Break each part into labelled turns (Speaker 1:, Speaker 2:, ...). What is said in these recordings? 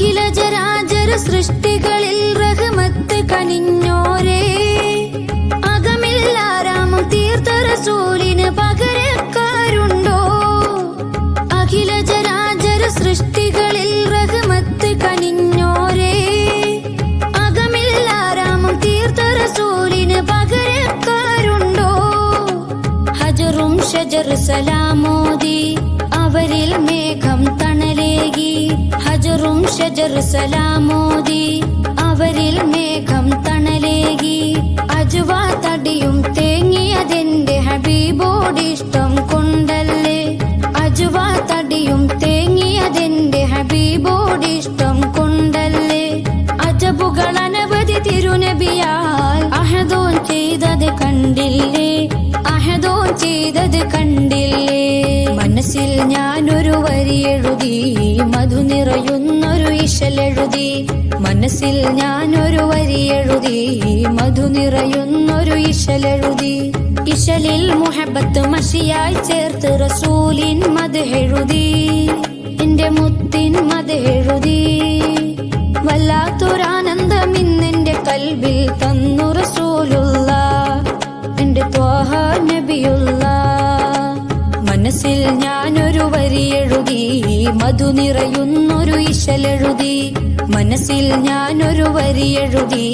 Speaker 1: അഖില ചരാചര സൃഷ്ടികളിൽ റഹ്മത്ത് കനിഞ്ഞോരേ, അകമില്ലാരാമം തീർത്ത റസൂലിന് പകരക്കാരുണ്ടോ? അഖില ചരാചര സൃഷ്ടികളിൽ റഹ്മത്ത് കനിഞ്ഞോരേ, അകമില്ലാരാമം തീർത്ത റസൂലിന് പകരക്കാരുണ്ടോ? ഹജറും ഷജർ സലാമോദി അവരിൽ മേഘം തണലേകി, ഹജറും ഷജർ സലാമോദി അവരിൽ മേഘം തണലേകി. അജുവാ തടിയും തേങ്ങിയതെന്റെ ഹബീബോടിഷ്ടം കൊണ്ടല്ലേ, അജുവാ തടിയും തേങ്ങിയതെന്റെ ഹബീബോടിഷ്ടം കൊണ്ടല്ലേ. അജബുകൾ അനവധി തിരുനബിയാൽ അഹദോൻ ചെയ്തത് കണ്ടില്ലേ, അഹദോൻ ചെയ്തത് കണ്ടില്ലേ. മനസ്സിൽ ഞാനൊരു വരി എഴുതി, മധു നിറയുന്നൊരു ഇശലെഴുതി. മനസ്സിൽ ഞാനൊരു വരി എഴുതി, മധു നിറയുന്നൊരു ഇശലെഴുതി. ഇശലിൽ മുഹബത്ത് മഷിയായി ചേർത്ത് റസൂലിൻ മദ്ഹെഴുതി, എന്റെ മുത്തിൻ മദ്ഹെഴുതി. വല്ലാത്തൊരാനന്ദം ഇന്നെന്റെ കൽബിൽ തന്നു റസൂലുള്ള, എന്റെ ത്വാഹ നബിയുള്ള. മനസ്സിൽ ഞാനൊരു വരി എഴുതി, മധു നിറയുന്നൊരു ഇശലെഴുതി. മനസ്സിൽ ഞാനൊരു വരി എഴുതി,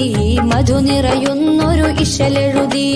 Speaker 1: മധു നിറയുന്നൊരു ഇശലെഴുതി.